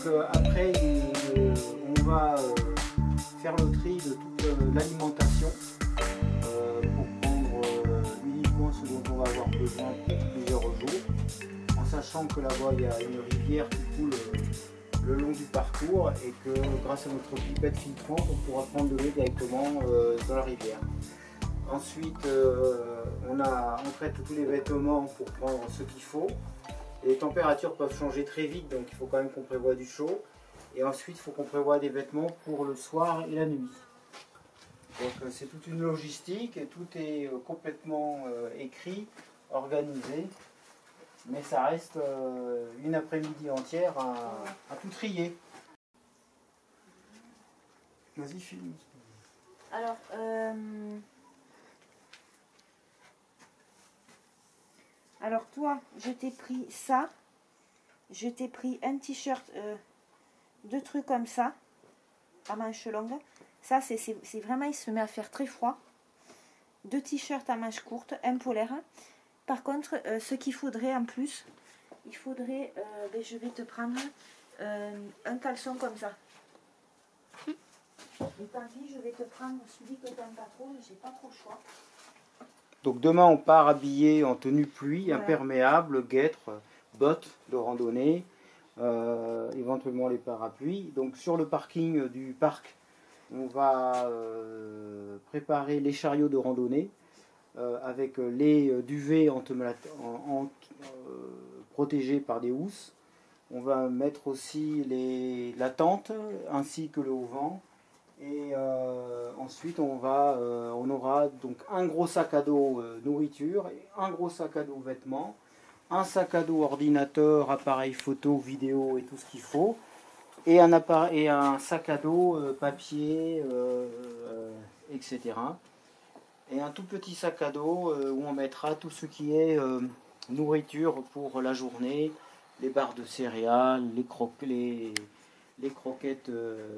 après, on va faire le tri de toute l'alimentation pour prendre uniquement ce dont on va avoir besoin pour plusieurs jours, en sachant que là-bas il y a une rivière qui coule le long du parcours et que grâce à notre pipette filtrante on pourra prendre de l'eau directement dans la rivière. Ensuite on traite tous les vêtements pour prendre ce qu'il faut. Les températures peuvent changer très vite, donc il faut quand même qu'on prévoie du chaud. Et ensuite il faut qu'on prévoie des vêtements pour le soir et la nuit. Donc c'est toute une logistique et tout est complètement écrit, organisé. Mais ça reste une après-midi entière à tout trier. Vas-y, filme. Alors toi, je t'ai pris ça. Je t'ai pris un t-shirt, deux trucs comme ça, à manches longues. Ça, c'est vraiment, il se met à faire très froid. Deux t-shirts à manches courtes, un polaire. Par contre, ce qu'il faudrait en plus, il faudrait, je vais te prendre un caleçon comme ça. Et tant pis, je vais te prendre celui que tu n'aimes pas trop, j'ai pas trop le choix. Donc demain on part habillé en tenue pluie, voilà. Imperméable, guêtres, bottes de randonnée, éventuellement les parapluies. Donc sur le parking du parc, on va préparer les chariots de randonnée. Avec les duvets protégés par des housses. On va mettre aussi la tente ainsi que le haut-vent. Et ensuite on aura donc un gros sac à dos nourriture, un gros sac à dos vêtements, un sac à dos ordinateur, appareil photo, vidéo et tout ce qu'il faut. Et un sac à dos papier, etc. Et un tout petit sac à dos où on mettra tout ce qui est nourriture pour la journée, les barres de céréales, les croquettes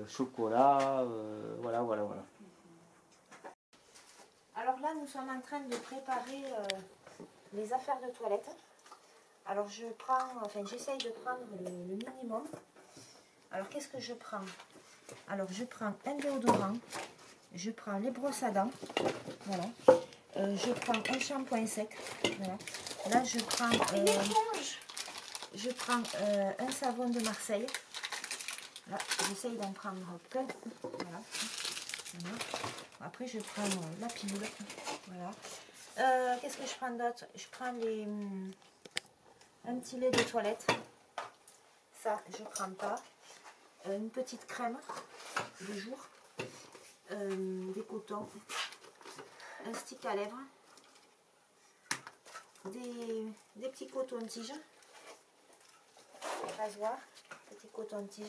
chocolat, voilà. Alors là, nous sommes en train de préparer les affaires de toilette. Alors j'essaye de prendre le minimum. Alors qu'est-ce que je prends? Alors je prends un déodorant. Je prends les brosses à dents, voilà. Je prends un shampoing sec, voilà. Là je prends un savon de Marseille. Là j'essaye d'en prendre plein, voilà. Après je prends la pilule, voilà. Qu'est-ce que je prends d'autre? Je prends un petit lait de toilette, ça je prends pas. Une petite crème de jour. Des cotons, un stick à lèvres, des petits cotons-tiges, rasoir, petits cotons-tiges.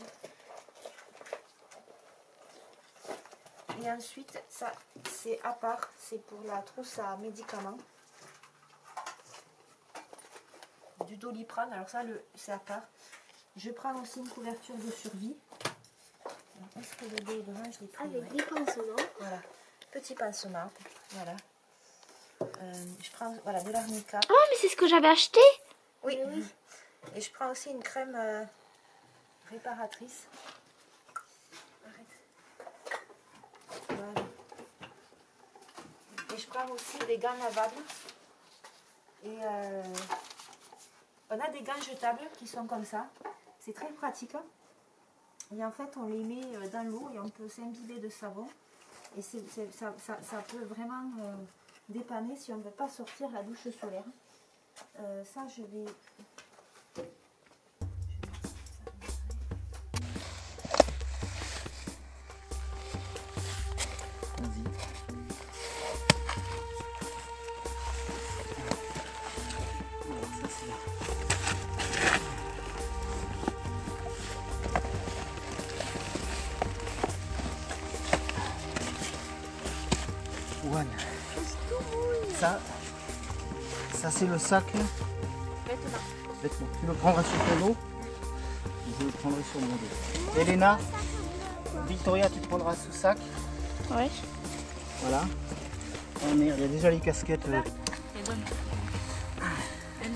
Et ensuite, ça c'est à part, c'est pour la trousse à médicaments. Du Doliprane, alors ça c'est à part. Je prends aussi une couverture de survie. Est-ce que le déodorant, je l'ai pris? Avec des pansements. Voilà, petit pansement. Voilà. Je prends de l'arnica. Oh, mais c'est ce que j'avais acheté. Oui. Et je prends aussi une crème réparatrice. Arrête. Voilà. Et je prends aussi des gants lavables. Et on a des gants jetables qui sont comme ça. C'est très pratique. Et en fait, on les met dans l'eau et on peut s'imbiber de savon. Et ça peut vraiment dépanner si on ne veut pas sortir la douche solaire. Ça, je vais... Ça c'est le sac. Vêtements. Tu le prendras sur ton dos. Je le prendrai sur mon dos. Elena, Victoria, tu prendras ce sac. Ouais. Voilà. Oh merde, il y a déjà les casquettes. Elle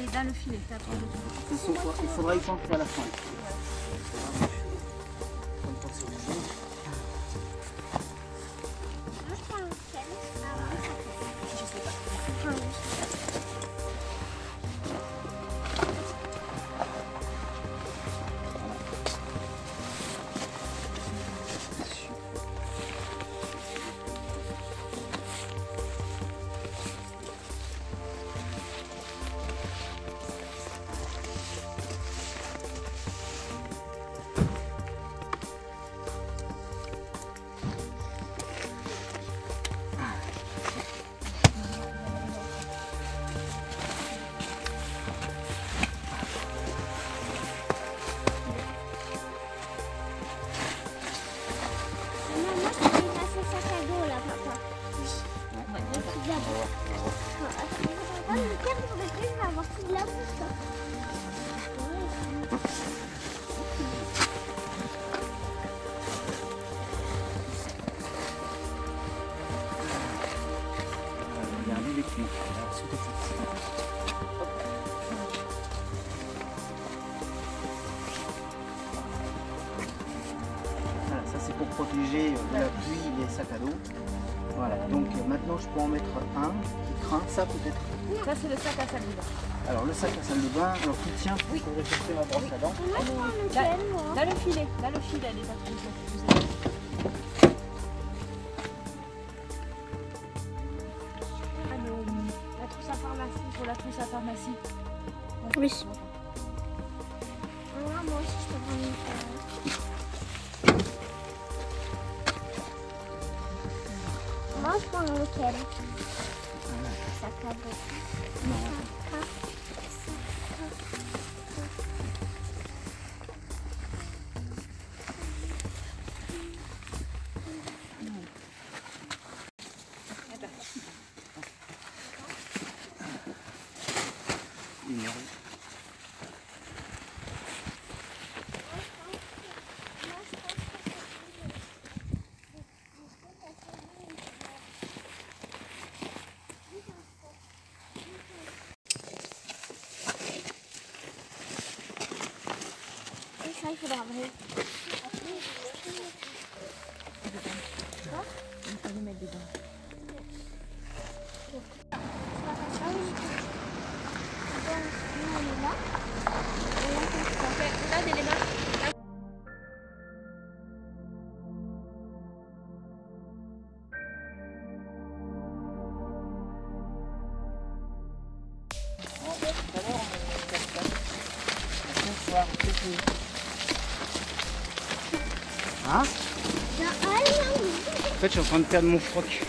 est dans le filet. Il faudra y penser à la fin. passer au jaune. Moi, je prends lequel? Ah, ouais, ça fait. Je sais pas. Ah, oui, je sais pas. Moi, je peux passer le sac à dos, là, papa. Ouais, Il y a tout de la bouffe. Attends, le pire, pour le plus, il va avoir tout de la bouffe, là. Regardez les clés. Alors, sautez ça. Voilà, ça c'est pour protéger de la pluie les sacs à dos. Voilà, donc maintenant je peux en mettre un qui craint, ça peut-être. Ça, c'est le sac à salle de bain. Alors le sac à salle de bain, alors tu tiens, il faudrait chercher ma brosse à dents. Moi, je prends lequel, moi? Là, le filet, elle est pas très la trousse à pharmacie, sur la trousse à pharmacie. Oui. Ah, moi aussi, je peux prendre lequel. Moi, je prends lequel? Sac à dos. Non. Ignorez. Et ça, il faudra vrai. Il faut les mettre dedans. Ah oui. Bon, nous, on est là. Et là, c'est ça. Là, les mains. Tout à l'heure, on a fait ça. Ce soir, c'est fini. Hein? En fait, je suis en train de perdre mon froc.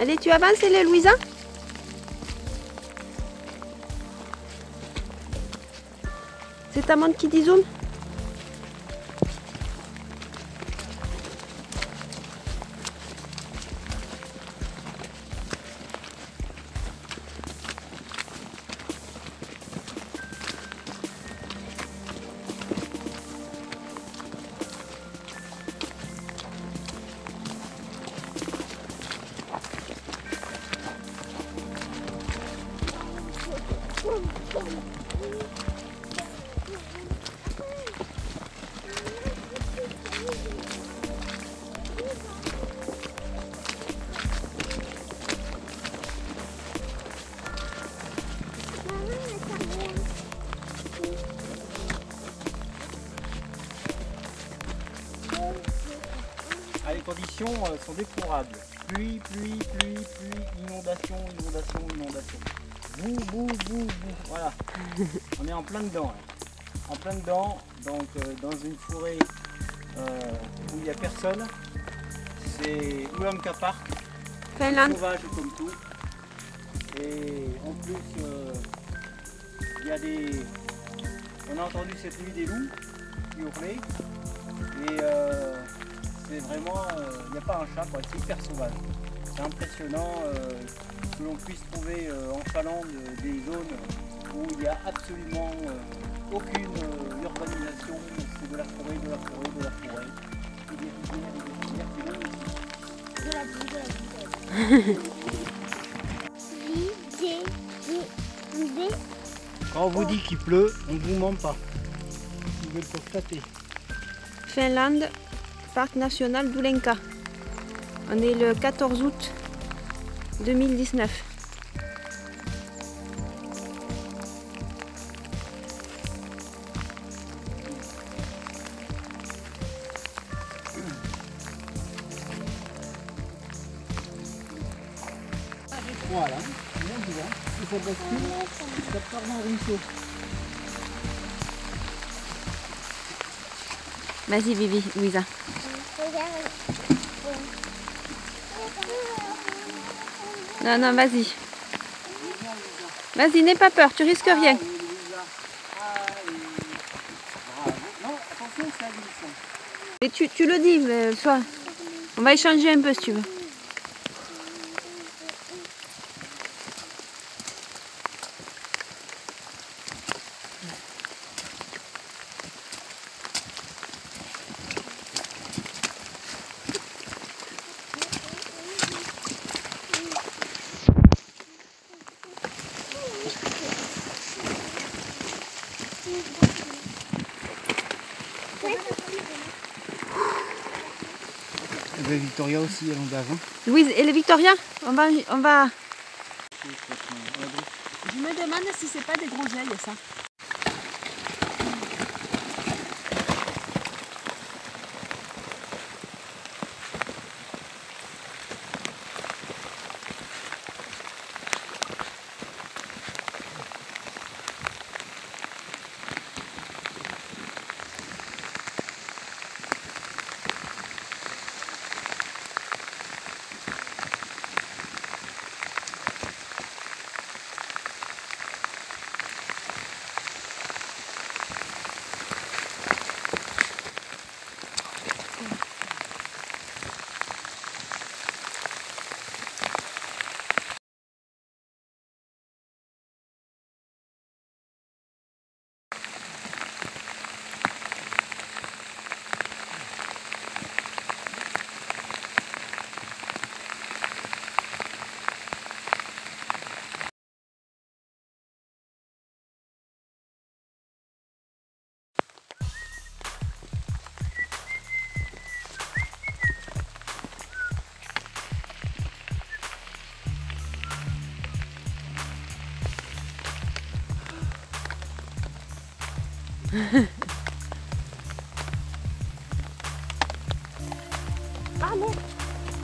Allez, tu avances, les Louisa? C'est ta montre qui dit zoom? les conditions sont déplorables. Pluie, inondation. Boue. Voilà. On est en plein dedans. Là. En plein dedans, donc dans une forêt où il n'y a personne. C'est Ulanka Park. Finlande. Sauvage comme tout. Et en plus, il y a des... On a entendu cette nuit des loups qui hurlaient. Et c'est vraiment... Il n'y a pas un chat, quoi. C'est hyper sauvage. C'est impressionnant que l'on puisse trouver en Finlande des zones où il n'y a absolument aucune urbanisation. C'est de la forêt. Et des rivières, c'est magnifique. De la boue. Quand on vous dit qu'il pleut, on ne vous ment pas. Vous pouvez le constater. Finlande, parc national d'Ulenka. On est le 14 août 2019. Voilà, bien du vent. Et ça bascule, ça part dans le ruisseau. Vas-y, Vivi, Louisa. Non, vas-y. Vas-y, n'aie pas peur, tu risques rien. Non, attention, c'est glissant. Et tu le dis, toi. On va échanger un peu si tu veux. Victoria aussi, elle en bave. Louise et les Victoria, on va. Je me demande si c'est pas des groseilles, ça.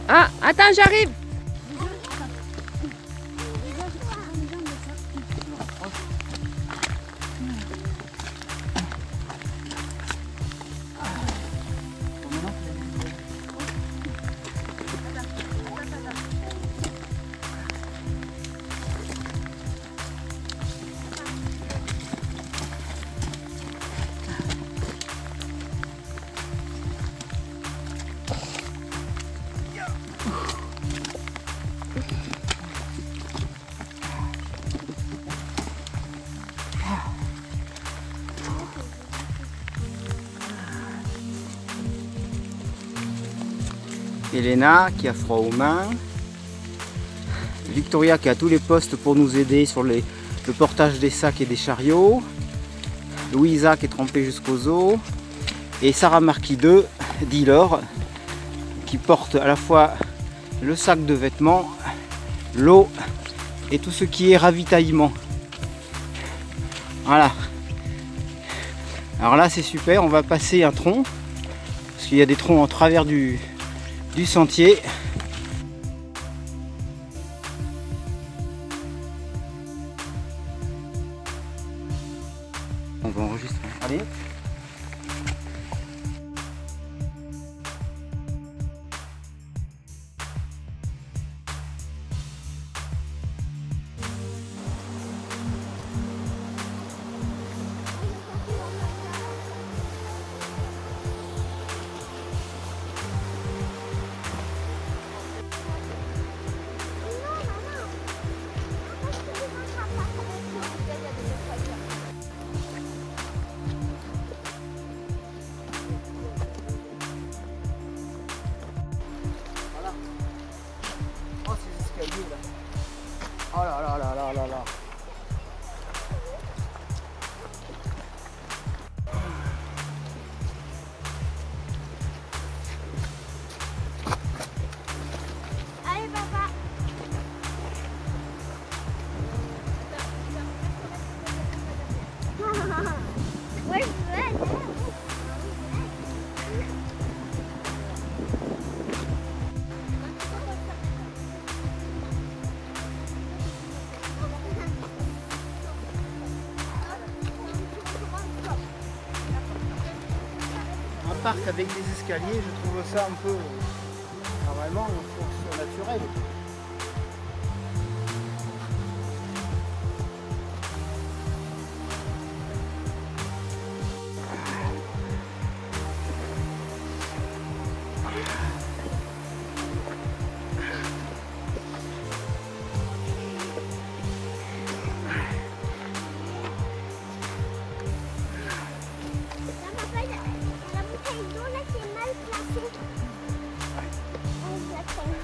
Ah, attends, j'arrive. Elena qui a froid aux mains, Victoria qui a tous les postes pour nous aider sur le portage des sacs et des chariots, Louisa qui est trempée jusqu'aux os, et Sarah Marquis 2, Dilor, qui porte à la fois le sac de vêtements, l'eau et tout ce qui est ravitaillement. Voilà. Alors là c'est super, on va passer un tronc, parce qu'il y a des troncs en travers du du sentier. On va enregistrer. Allez. Oh là là là là là là. Allez, papa. Ouais, je veux aller. Un parc avec des escaliers, je trouve ça un peu vraiment une fonction naturelle. La bouteille d'eau là qui est mal placée. On la prend.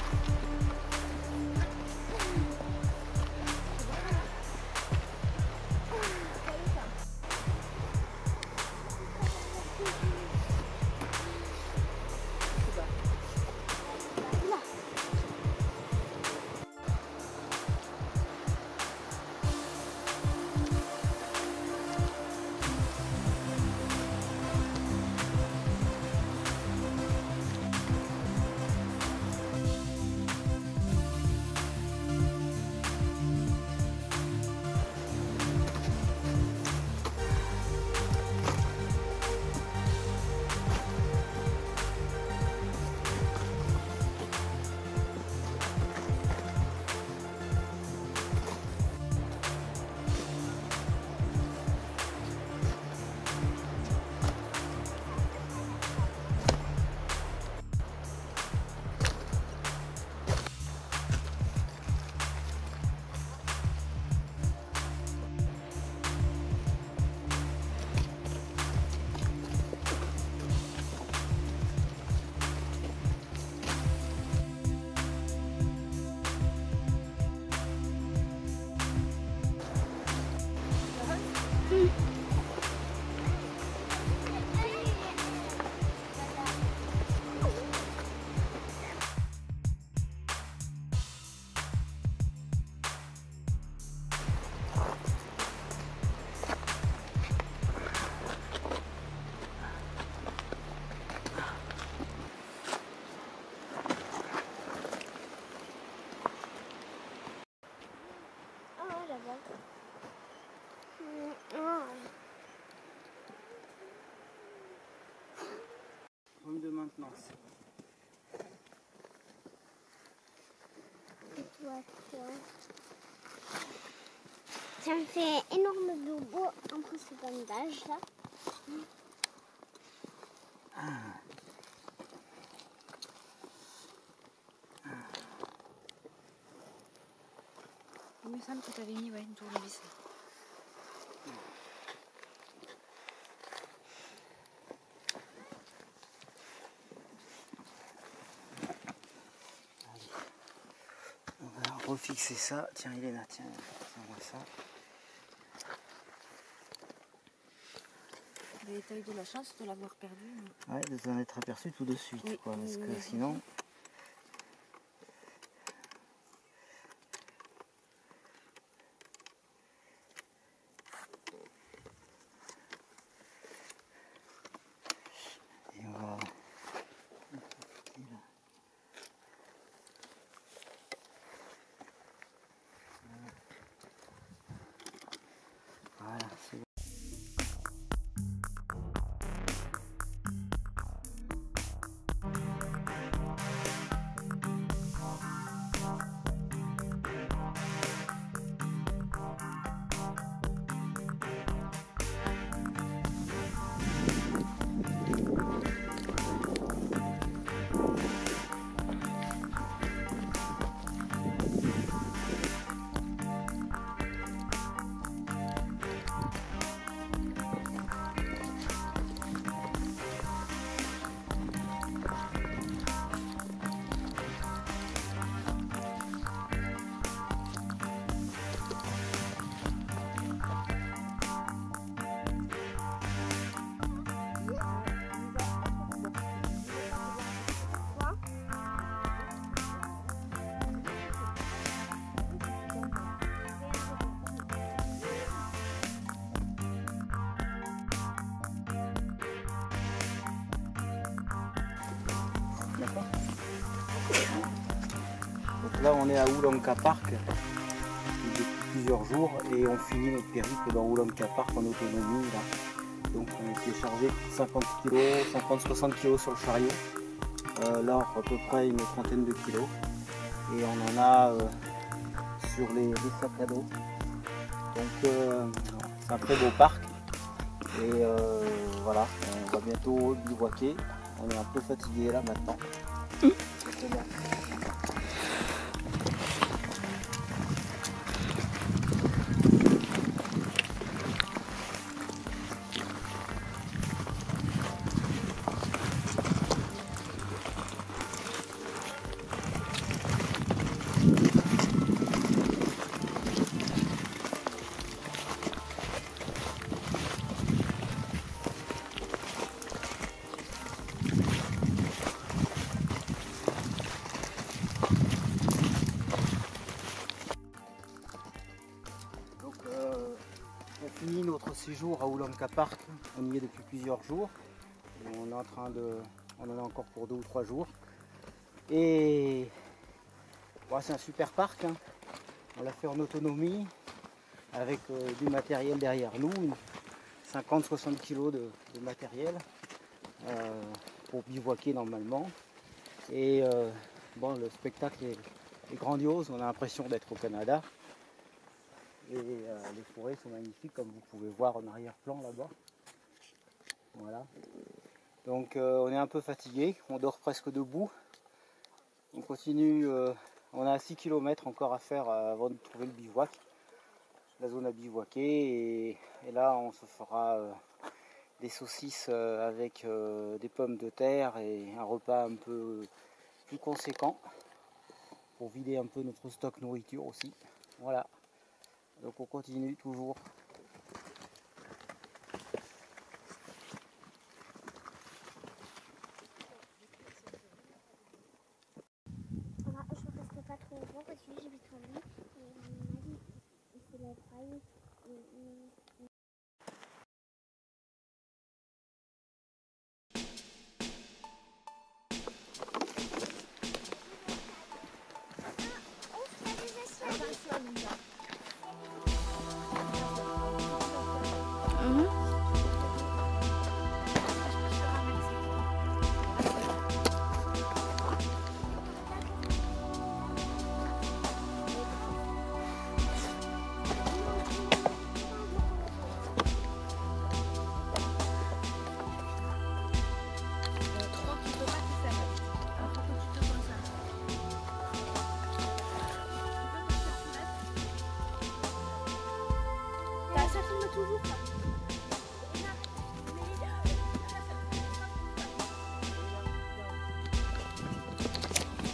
Homme de maintenance. Ça me fait énorme de beau entre ces bandages là. Il me semble que tu avais mis une tournevis. On va refixer ça. Tiens, Elena, tiens, tiens-moi ça. Tu as eu de la chance de l'avoir perdu. Ouais, de t'en être aperçu tout de suite, Oui, quoi, parce oui, que oui, sinon... Et on va... Donc là on est à Uluanka Park depuis plusieurs jours et on finit notre périple dans Uluanka Park en autonomie là. Donc on était chargé 50 kg, 50-60 kg sur le chariot. Là à peu près une trentaine de kilos. Et on en a sur les sacs à dos. Donc c'est un très beau parc. Et voilà, on va bientôt bivouaquer. On est un peu fatigué là maintenant. C'est bon. On finit notre séjour à Uluanka Park, on y est depuis plusieurs jours. Et on en a encore pour 2 ou 3 jours. Et bon, c'est un super parc, hein. On l'a fait en autonomie avec du matériel derrière nous, 50-60 kg de matériel pour bivouaquer normalement. Et bon, le spectacle est grandiose, on a l'impression d'être au Canada. Et les forêts sont magnifiques comme vous pouvez voir en arrière-plan là-bas. Voilà. Donc on est un peu fatigué, on dort presque debout. On continue, on a 6 km encore à faire avant de trouver le bivouac, la zone à bivouaquer. Et là on se fera des saucisses avec des pommes de terre et un repas un peu plus conséquent pour vider un peu notre stock nourriture aussi. Voilà. Donc on continue toujours. Je ne reste pas trop longtemps parce que j'ai vite envie. Et on m'a dit c'est la paille. Ça filme toujours.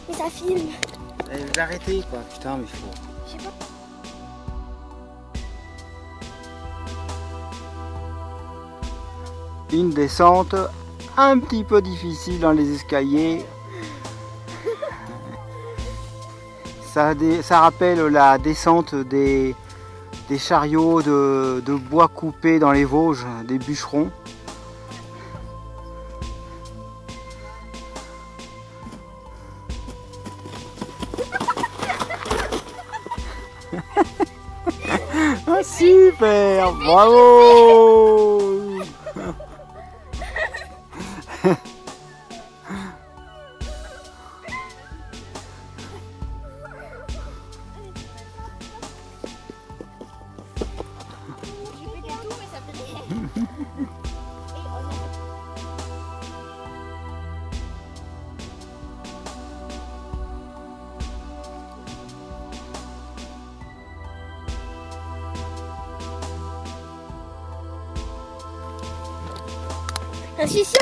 Mais ça filme. Vous arrêtez quoi, putain mais faut. Je sais pas. Une descente un petit peu difficile dans les escaliers. Ça rappelle la descente des chariots de bois coupés dans les Vosges, des bûcherons. Ah, super, bravo. Je suis sûre.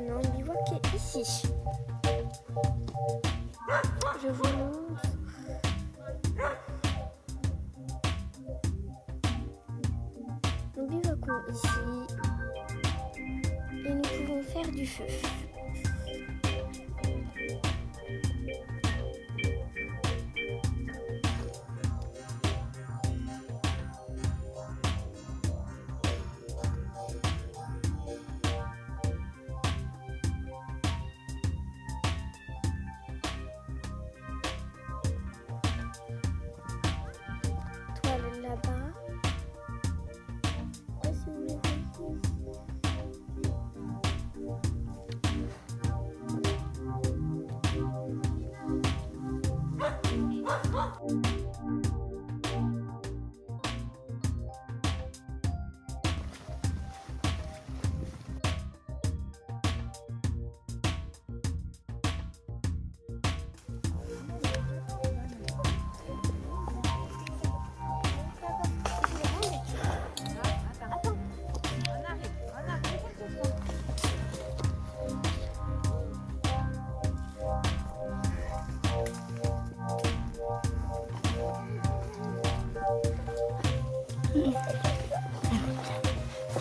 maintenant bivouaquer ici. Je vous montre. Nous bivouaquons ici et nous pouvons faire du feu. Toile là-bas.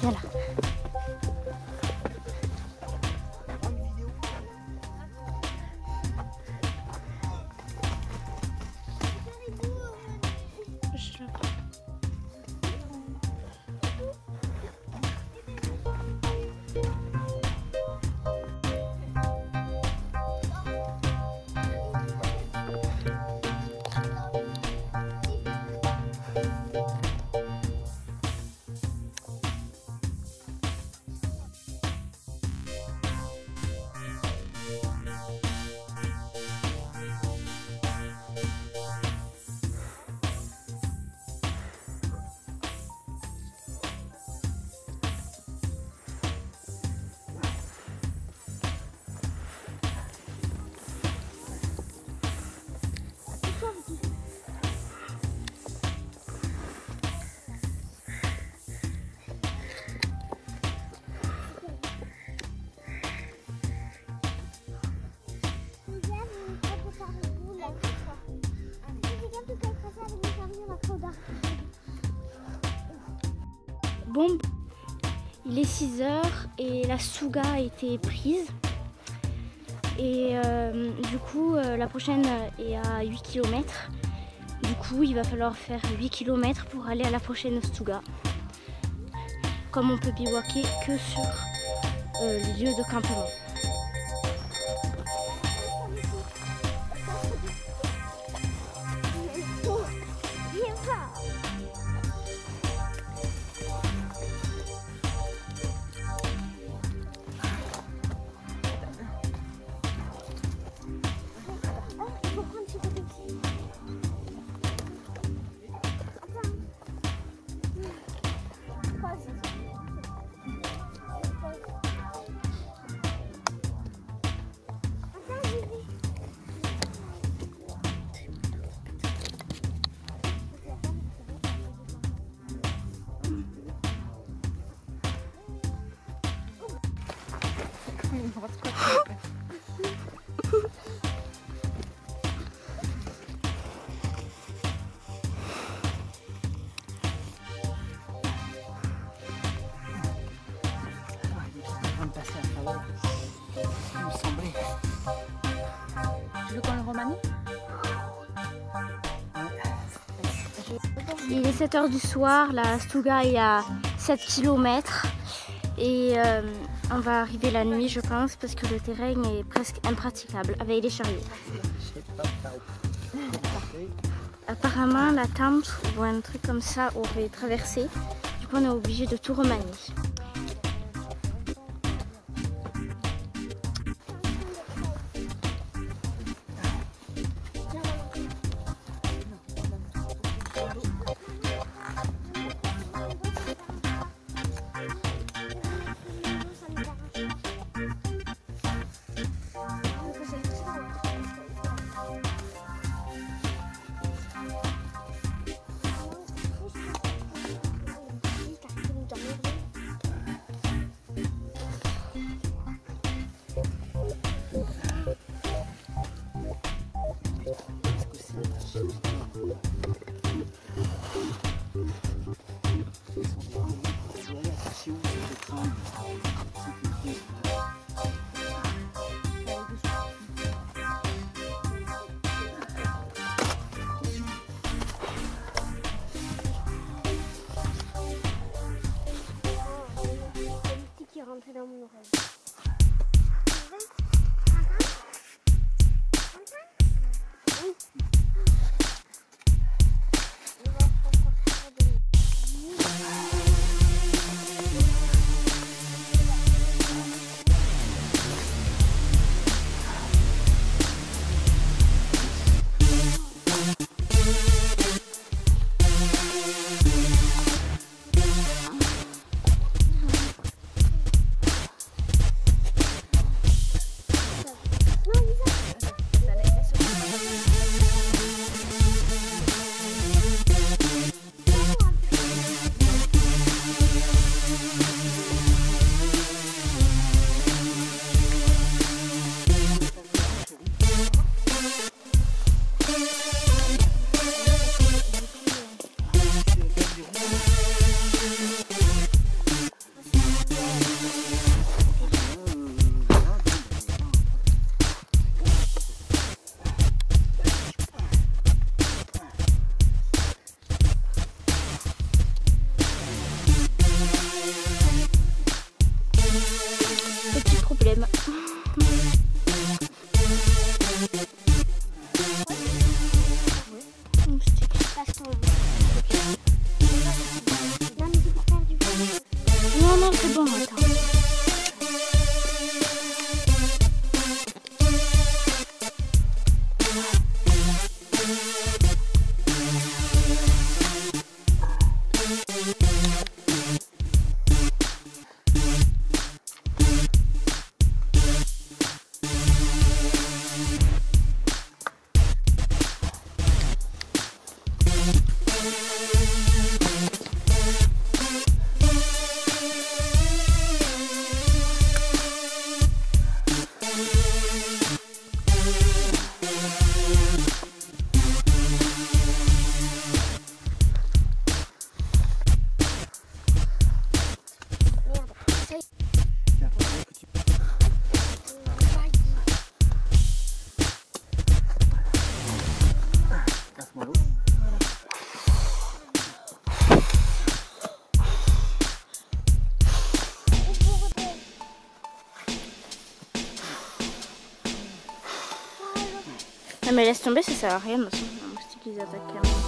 Viens là. Bon, il est 6 h et la Souga a été prise. Et du coup, la prochaine est à 8 km. Du coup, il va falloir faire 8 km pour aller à la prochaine Souga. Comme on peut bivouaquer que sur les lieux de campement. Il est 7 h du soir, la Souga est à 7 km et on va arriver la nuit je pense parce que le terrain est presque impraticable avec les chariots. Apparemment la tente ou un truc comme ça aurait traversé, du coup on est obligé de tout remanier. Qui est rentré dans mon oreille. Non, c'est bon, attends. Ah mais laisse tomber, ça sert à rien de toute façon. Un moustique, ils attaquent.